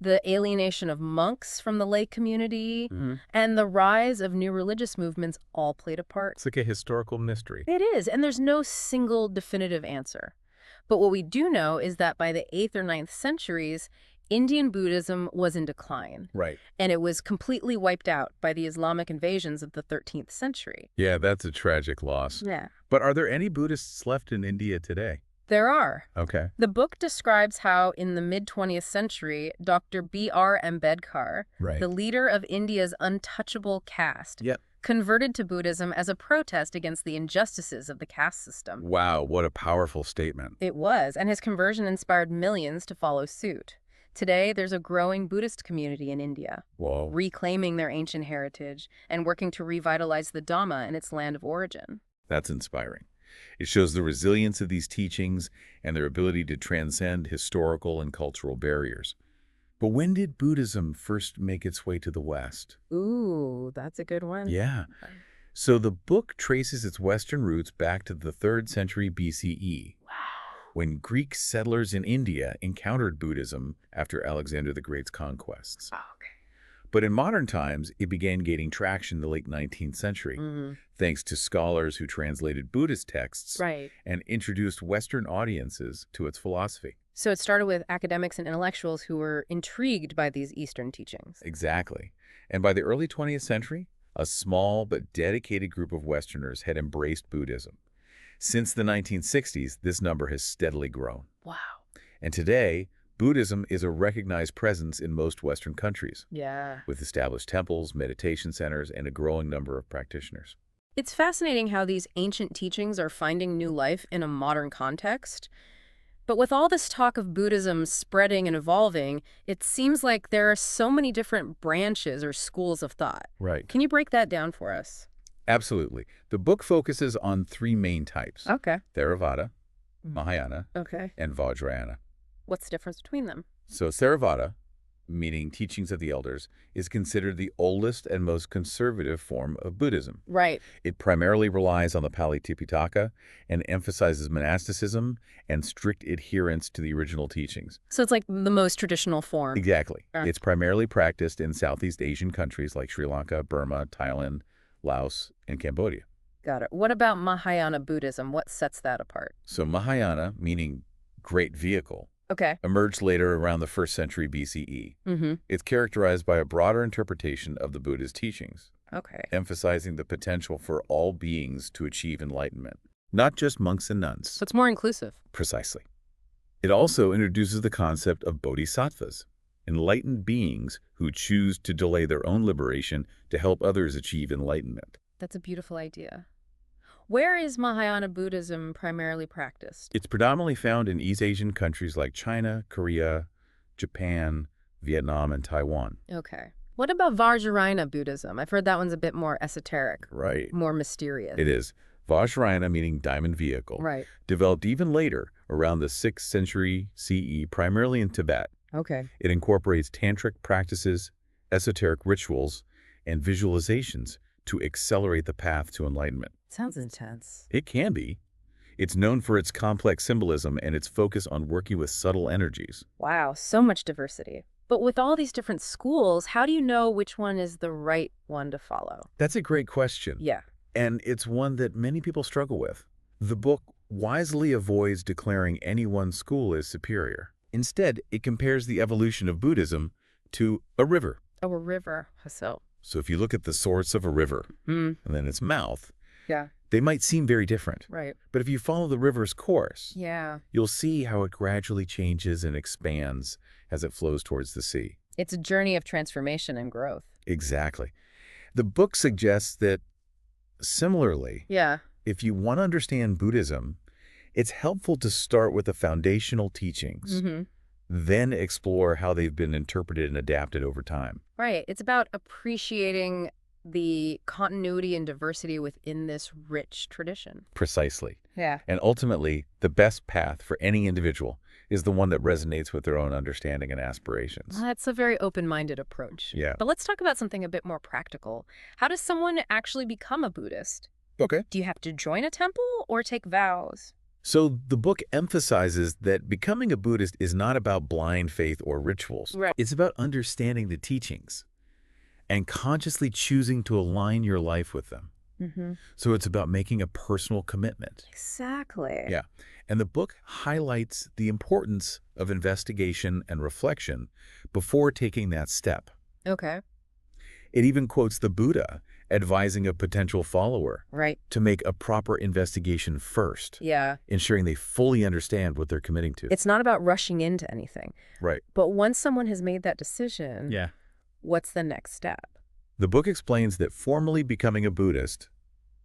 the alienation of monks from the lay community, and the rise of new religious movements all played a part. It's like a historical mystery. It is, and there's no single definitive answer. But what we do know is that by the 8th or 9th centuries, Indian Buddhism was in decline. Right. And it was completely wiped out by the Islamic invasions of the 13th century. Yeah, that's a tragic loss. Yeah. But are there any Buddhists left in India today? There are. Okay. The book describes how, in the mid-20th century, Dr. B.R. Ambedkar, Right. the leader of India's untouchable caste, Yep. converted to Buddhism as a protest against the injustices of the caste system. Wow, what a powerful statement. It was, and his conversion inspired millions to follow suit. Today, there's a growing Buddhist community in India, Whoa. reclaiming their ancient heritage and working to revitalize the Dhamma in its land of origin. That's inspiring. It shows the resilience of these teachings and their ability to transcend historical and cultural barriers. But when did Buddhism first make its way to the West? Ooh, that's a good one. Yeah. So the book traces its Western roots back to the 3rd century BCE, when Greek settlers in India encountered Buddhism after Alexander the Great's conquests. Oh, okay. But in modern times, it began gaining traction in the late 19th century, thanks to scholars who translated Buddhist texts and introduced Western audiences to its philosophy. So it started with academics and intellectuals who were intrigued by these Eastern teachings. Exactly. And by the early 20th century, a small but dedicated group of Westerners had embraced Buddhism. Since the 1960s, this number has steadily grown. Wow. And today, Buddhism is a recognized presence in most Western countries, with established temples, meditation centers, and a growing number of practitioners. It's fascinating how these ancient teachings are finding new life in a modern context. But with all this talk of Buddhism spreading and evolving, it seems like there are so many different branches or schools of thought. Right. Can you break that down for us? Absolutely. The book focuses on 3 main types. Okay. Theravada, Mahayana, Okay. and Vajrayana. What's the difference between them? So Theravada, meaning teachings of the elders, is considered the oldest and most conservative form of Buddhism. Right. It primarily relies on the Pali Tipitaka and emphasizes monasticism and strict adherence to the original teachings. So it's like the most traditional form. Exactly. It's primarily practiced in Southeast Asian countries like Sri Lanka, Burma, Thailand, Laos, and Cambodia. Got it. What about Mahayana Buddhism? What sets that apart? So Mahayana, meaning great vehicle, Okay. emerged later around the 1st century BCE. It's characterized by a broader interpretation of the Buddha's teachings, emphasizing the potential for all beings to achieve enlightenment, not just monks and nuns. So it's more inclusive. Precisely. It also introduces the concept of bodhisattvas, enlightened beings who choose to delay their own liberation to help others achieve enlightenment. That's a beautiful idea. Where is Mahayana Buddhism primarily practiced? It's predominantly found in East Asian countries like China, Korea, Japan, Vietnam, and Taiwan. Okay. What about Vajrayana Buddhism? I've heard that one's a bit more esoteric. Right. More mysterious. It is. Vajrayana, meaning diamond vehicle, developed even later, around the 6th century CE, primarily in Tibet. Okay. It incorporates tantric practices, esoteric rituals, and visualizations to accelerate the path to enlightenment. Sounds intense. It can be. It's known for its complex symbolism and its focus on working with subtle energies. Wow, so much diversity. But with all these different schools, how do you know which one is the right one to follow? That's a great question. Yeah. And it's one that many people struggle with. The book wisely avoids declaring any one school as superior. Instead, it compares the evolution of Buddhism to a river. Oh, a river. So if you look at the source of a river and then its mouth, they might seem very different. Right. But if you follow the river's course, you'll see how it gradually changes and expands as it flows towards the sea. It's a journey of transformation and growth. Exactly. The book suggests that, similarly, if you want to understand Buddhism, it's helpful to start with the foundational teachings, then explore how they've been interpreted and adapted over time. Right. It's about appreciating the continuity and diversity within this rich tradition. Precisely. Yeah. And ultimately, the best path for any individual is the one that resonates with their own understanding and aspirations. Well, that's a very open-minded approach. Yeah. But let's talk about something a bit more practical. How does someone actually become a Buddhist? Okay. Do you have to join a temple or take vows? So the book emphasizes that becoming a Buddhist is not about blind faith or rituals. Right. It's about understanding the teachings and consciously choosing to align your life with them. So it's about making a personal commitment. Exactly. Yeah. And the book highlights the importance of investigation and reflection before taking that step. Okay. It even quotes the Buddha advising a potential follower to make a proper investigation first, ensuring they fully understand what they're committing to. It's not about rushing into anything. Right. But once someone has made that decision, what's the next step? The book explains that formally becoming a Buddhist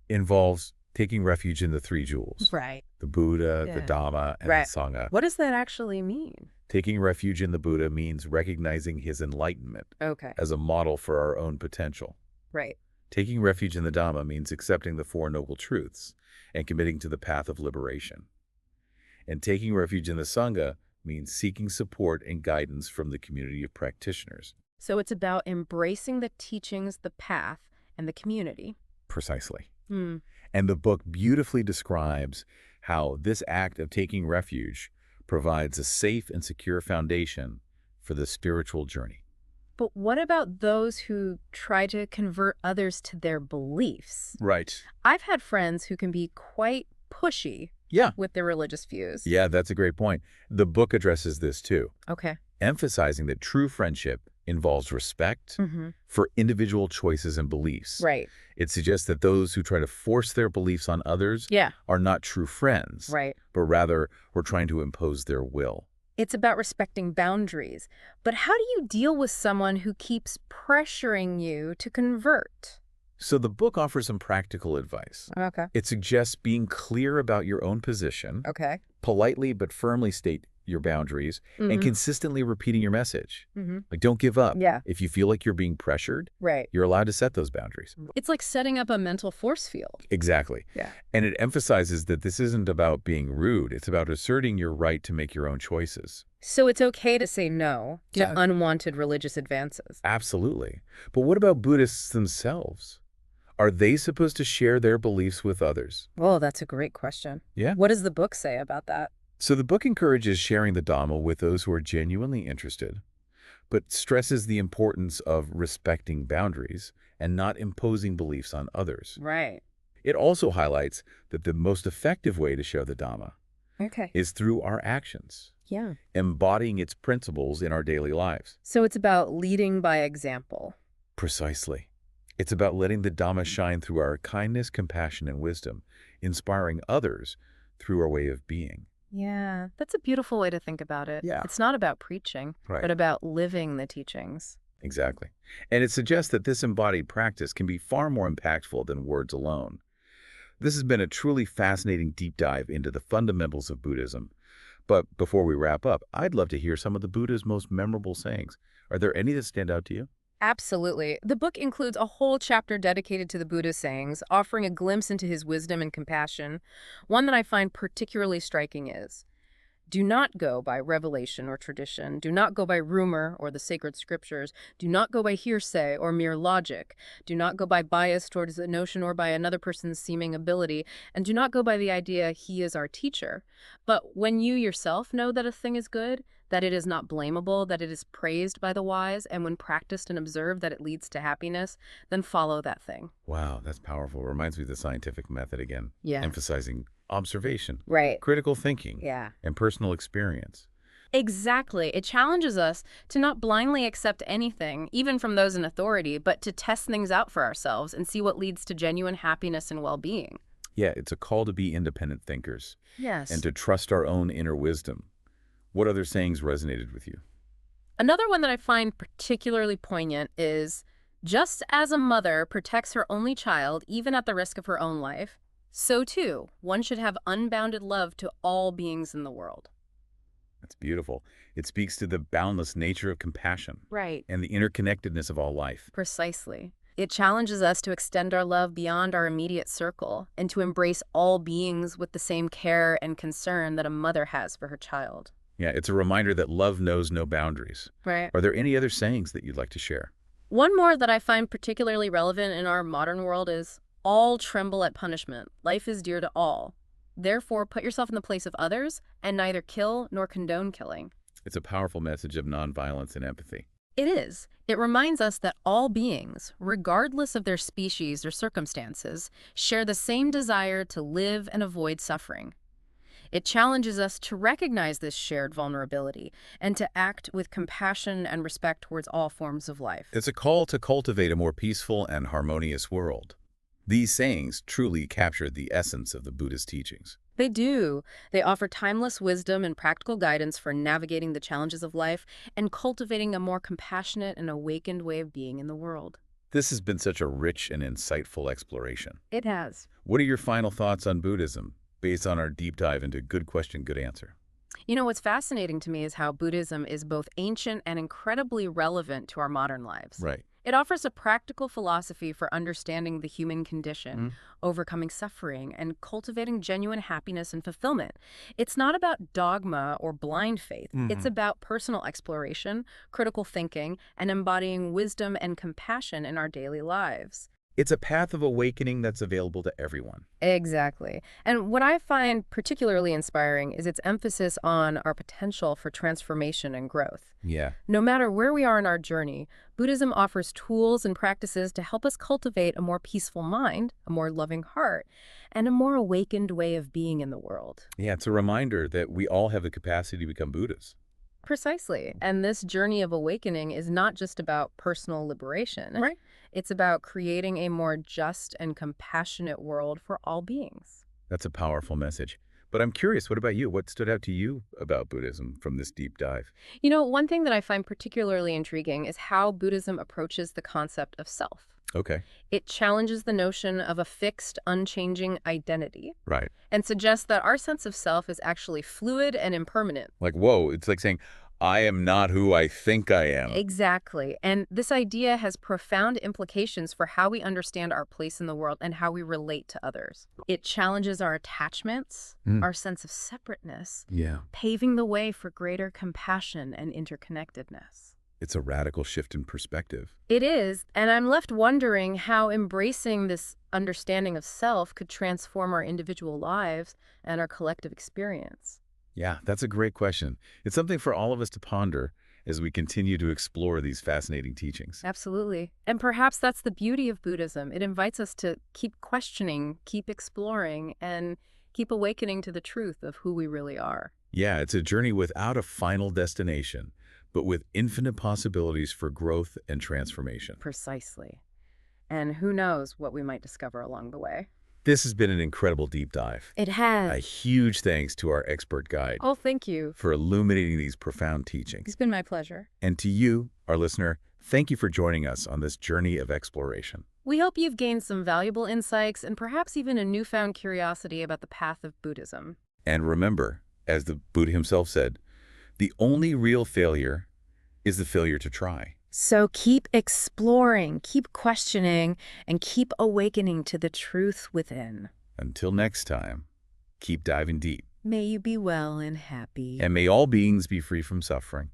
involves taking refuge in the 3 jewels. Right. The Buddha, the Dhamma, and the Sangha. What does that actually mean? Taking refuge in the Buddha means recognizing his enlightenment as a model for our own potential. Right. Taking refuge in the Dhamma means accepting the 4 Noble Truths and committing to the path of liberation. And taking refuge in the Sangha means seeking support and guidance from the community of practitioners. So it's about embracing the teachings, the path, and the community. Precisely. Hmm. And the book beautifully describes how this act of taking refuge provides a safe and secure foundation for the spiritual journey. But what about those who try to convert others to their beliefs? Right. I've had friends who can be quite pushy Yeah. with their religious views. Yeah, that's a great point. The book addresses this too, Okay. emphasizing that true friendship involves respect for individual choices and beliefs. Right. It suggests that those who try to force their beliefs on others are not true friends, Right. but rather we're trying to impose their will. It's about respecting boundaries. But how do you deal with someone who keeps pressuring you to convert? So the book offers some practical advice. Okay. It suggests being clear about your own position, Okay. politely but firmly state your boundaries, and consistently repeating your message. Like, don't give up. Yeah. If you feel like you're being pressured, Right. you're allowed to set those boundaries. It's like setting up a mental force field. Exactly. Yeah. And it emphasizes that this isn't about being rude. It's about asserting your right to make your own choices. So it's okay to say no to Yeah. unwanted religious advances. Absolutely. But what about Buddhists themselves? Are they supposed to share their beliefs with others? Oh, that's a great question. Yeah. What does the book say about that? So the book encourages sharing the Dhamma with those who are genuinely interested, but stresses the importance of respecting boundaries and not imposing beliefs on others. Right. It also highlights that the most effective way to share the Dhamma Okay. is through our actions, Yeah. embodying its principles in our daily lives. So it's about leading by example. Precisely. It's about letting the Dhamma shine through our kindness, compassion, and wisdom, inspiring others through our way of being. Yeah, that's a beautiful way to think about it. Yeah. It's not about preaching, Right. but about living the teachings. Exactly. And it suggests that this embodied practice can be far more impactful than words alone. This has been a truly fascinating deep dive into the fundamentals of Buddhism. But before we wrap up, I'd love to hear some of the Buddha's most memorable sayings. Are there any that stand out to you? Absolutely. The book includes a whole chapter dedicated to the Buddha's sayings, offering a glimpse into his wisdom and compassion. One that I find particularly striking is, "Do not go by revelation or tradition. Do not go by rumor or the sacred scriptures. Do not go by hearsay or mere logic. Do not go by bias towards a notion or by another person's seeming ability. And do not go by the idea he is our teacher. But when you yourself know that a thing is good, that it is not blamable, that it is praised by the wise, and when practiced and observed that it leads to happiness, then follow that thing." Wow, that's powerful. Reminds me of the scientific method again. Yeah. Emphasizing observation, Right. critical thinking, Yeah. and personal experience. Exactly. It challenges us to not blindly accept anything, even from those in authority, but to test things out for ourselves and see what leads to genuine happiness and well-being. Yeah, it's a call to be independent thinkers Yes. and to trust our own inner wisdom. What other sayings resonated with you? Another one that I find particularly poignant is, "Just as a mother protects her only child, even at the risk of her own life, so too, one should have unbounded love to all beings in the world." That's beautiful. It speaks to the boundless nature of compassion Right. and the interconnectedness of all life. Precisely. It challenges us to extend our love beyond our immediate circle and to embrace all beings with the same care and concern that a mother has for her child. Yeah, it's a reminder that love knows no boundaries. Right. Are there any other sayings that you'd like to share? One more that I find particularly relevant in our modern world is, "All tremble at punishment. Life is dear to all. Therefore, put yourself in the place of others and neither kill nor condone killing." It's a powerful message of nonviolence and empathy. It is. It reminds us that all beings, regardless of their species or circumstances, share the same desire to live and avoid suffering. It challenges us to recognize this shared vulnerability and to act with compassion and respect towards all forms of life. It's a call to cultivate a more peaceful and harmonious world. These sayings truly capture the essence of the Buddhist teachings. They do. They offer timeless wisdom and practical guidance for navigating the challenges of life and cultivating a more compassionate and awakened way of being in the world. This has been such a rich and insightful exploration. It has. What are your final thoughts on Buddhism, based on our deep dive into good question, good answer? You know, what's fascinating to me is how Buddhism is both ancient and incredibly relevant to our modern lives. Right. It offers a practical philosophy for understanding the human condition, overcoming suffering, and cultivating genuine happiness and fulfillment. It's not about dogma or blind faith. It's about personal exploration, critical thinking, and embodying wisdom and compassion in our daily lives. It's a path of awakening that's available to everyone. Exactly. And what I find particularly inspiring is its emphasis on our potential for transformation and growth. Yeah. No matter where we are in our journey, Buddhism offers tools and practices to help us cultivate a more peaceful mind, a more loving heart, and a more awakened way of being in the world. Yeah, it's a reminder that we all have the capacity to become Buddhists. Precisely. And this journey of awakening is not just about personal liberation. Right. It's about creating a more just and compassionate world for all beings. That's a powerful message. But I'm curious, what about you? What stood out to you about Buddhism from this deep dive? You know, one thing that I find particularly intriguing is how Buddhism approaches the concept of self. Okay. It challenges the notion of a fixed, unchanging identity. Right. And suggests that our sense of self is actually fluid and impermanent. Like, whoa, it's like saying, I am not who I think I am. Exactly. And this idea has profound implications for how we understand our place in the world and how we relate to others. It challenges our attachments, our sense of separateness, paving the way for greater compassion and interconnectedness. It's a radical shift in perspective. It is, and I'm left wondering how embracing this understanding of self could transform our individual lives and our collective experience. Yeah, that's a great question. It's something for all of us to ponder as we continue to explore these fascinating teachings. Absolutely. And perhaps that's the beauty of Buddhism. It invites us to keep questioning, keep exploring, and keep awakening to the truth of who we really are. Yeah, it's a journey without a final destination, but with infinite possibilities for growth and transformation. Precisely. And who knows what we might discover along the way. This has been an incredible deep dive. It has. A huge thanks to our expert guide. Oh, thank you. For illuminating these profound teachings. It's been my pleasure. And to you, our listener, thank you for joining us on this journey of exploration. We hope you've gained some valuable insights and perhaps even a newfound curiosity about the path of Buddhism. And remember, as the Buddha himself said, the only real failure is the failure to try. So keep exploring, keep questioning, and keep awakening to the truth within. Until next time, keep diving deep. May you be well and happy. And may all beings be free from suffering.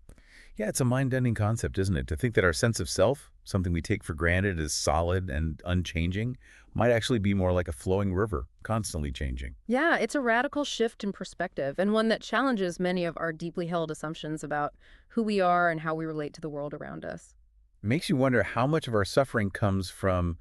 Yeah, it's a mind-bending concept, isn't it? To think that our sense of self, something we take for granted as solid and unchanging, might actually be more like a flowing river, constantly changing. Yeah, it's a radical shift in perspective, and one that challenges many of our deeply held assumptions about who we are and how we relate to the world around us. It makes you wonder how much of our suffering comes from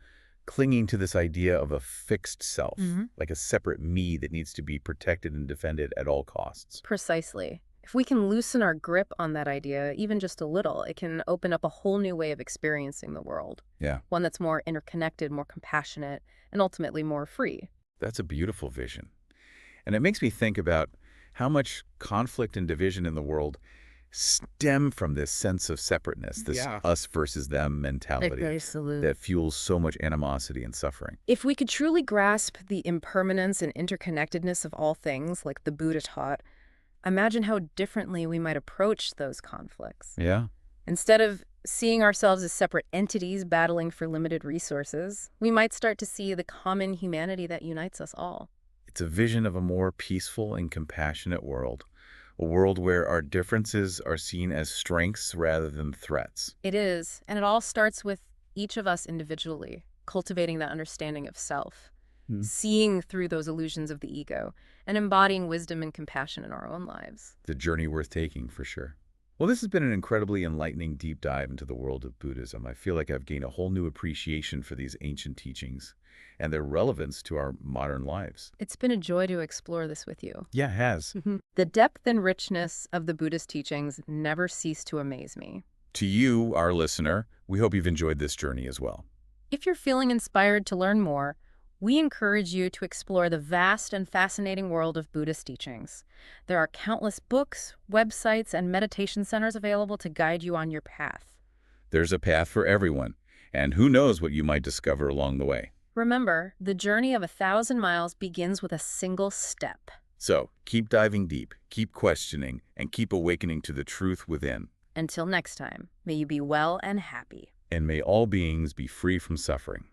clinging to this idea of a fixed self, like a separate me that needs to be protected and defended at all costs. Precisely. If we can loosen our grip on that idea, even just a little, it can open up a whole new way of experiencing the world. Yeah. One that's more interconnected, more compassionate, and ultimately more free. That's a beautiful vision. And it makes me think about how much conflict and division in the world stem from this sense of separateness, this us versus them mentality that fuels so much animosity and suffering. If we could truly grasp the impermanence and interconnectedness of all things, like the Buddha taught, imagine how differently we might approach those conflicts. Yeah. Instead of seeing ourselves as separate entities battling for limited resources, we might start to see the common humanity that unites us all. It's a vision of a more peaceful and compassionate world. A world where our differences are seen as strengths rather than threats. It is, and it all starts with each of us individually, cultivating that understanding of self, seeing through those illusions of the ego, and embodying wisdom and compassion in our own lives. The journey worth taking, for sure. Well, this has been an incredibly enlightening deep dive into the world of Buddhism. I feel like I've gained a whole new appreciation for these ancient teachings and their relevance to our modern lives. It's been a joy to explore this with you. Yeah, it has. The depth and richness of the Buddhist teachings never cease to amaze me. To you, our listener, we hope you've enjoyed this journey as well. If you're feeling inspired to learn more, we encourage you to explore the vast and fascinating world of Buddhist teachings. There are countless books, websites, and meditation centers available to guide you on your path. There's a path for everyone, and who knows what you might discover along the way. Remember, the journey of 1,000 miles begins with a single step. So, keep diving deep, keep questioning, and keep awakening to the truth within. Until next time, may you be well and happy. And may all beings be free from suffering.